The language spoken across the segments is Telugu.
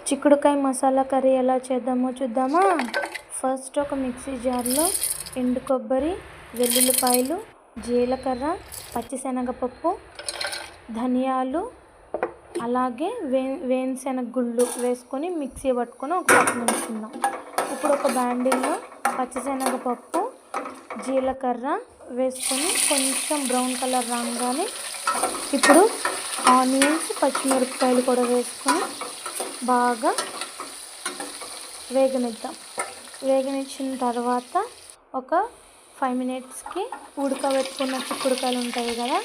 చిక్కుడుకాయ మసాలా కర్రీ ఎలా చేద్దామో చూద్దామా. ఫస్ట్ ఒక మిక్సీ జార్లో ఎండు కొబ్బరి, వెల్లుల్లిపాయలు, జీలకర్ర, పచ్చిశనగపప్పు, ధనియాలు, అలాగే వేరుశనగ గుళ్ళు వేసుకొని మిక్సీ పట్టుకొని ఒక పక్కన ఉంచుకుందాం. ఇప్పుడు ఒక బాండిల్లో పచ్చిశనగపప్పు, జీలకర్ర వేసుకొని కొంచెం బ్రౌన్ కలర్ రాగానే ఇప్పుడు ఆనియన్స్, పచ్చిమిరపకాయలు కూడా వేసుకొని బాగా వేగనిద్దాం. వేగనిచ్చిన తర్వాత ఒక 5 మినిట్స్కి ఉడకబెట్టుకున్న చిక్కుడుకాయలు ఉంటాయి కదా,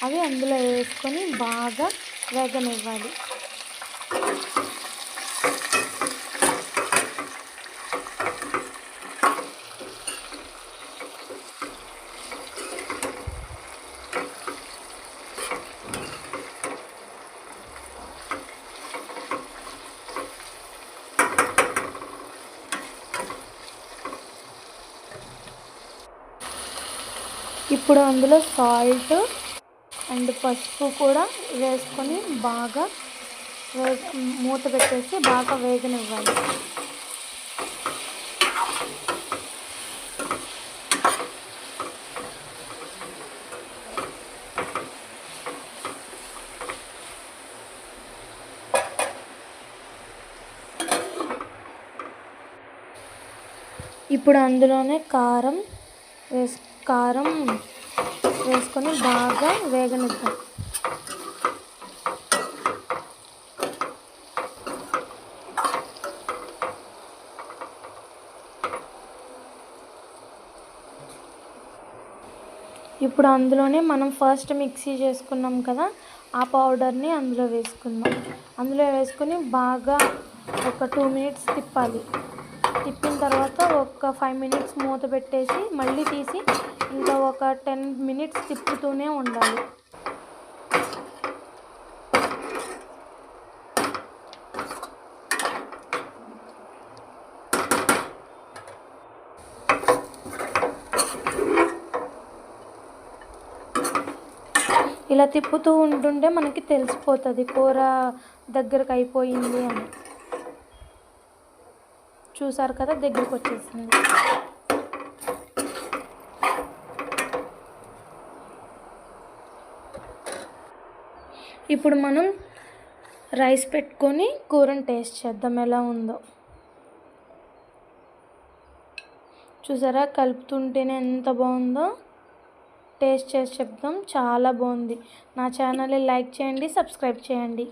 అవి అందులో వేసుకొని బాగా వేగనివ్వాలి. ఇప్పుడు అందులో సాల్ట్ అండ్ పసుపు కూడా వేసుకొని బాగా మూత పెట్టేసి బాగా వేగనివ్వాలి. ఇప్పుడు అందులోనే కారం వేసుకొని బాగా వేగనిద్దాం. ఇప్పుడు అందులోనే మనం ఫస్ట్ మిక్సీ చేసుకున్నాం కదా, ఆ పౌడర్ని అందులో వేసుకుందాం. అందులో వేసుకొని బాగా ఒక 2 మినిట్స్ తిప్పాలి. తిప్పిన తర్వాత ఒక 5 మినిట్స్ మూత పెట్టేసి మళ్ళీ తీసి ఇంకా ఒక 10 మినిట్స్ తిప్పుతూనే ఉండాలి. ఇలా తిప్పుతూ ఉంటుంటే మనకి తెలిసిపోతుంది కూర దగ్గరకు అయిపోయింది అని. చూసారు కదా, దగ్గరికి వచ్చేసింది. ఇప్పుడు మనం రైస్ పెట్టుకొని కూరని టేస్ట్ చేద్దాం ఎలా ఉందో. చూసారా, కలుపుతుంటేనే ఎంత బాగుందో. టేస్ట్ చేసి చెప్దాం, చాలా బాగుంది. నా ఛానల్ని లైక్ చేయండి, సబ్స్క్రైబ్ చేయండి.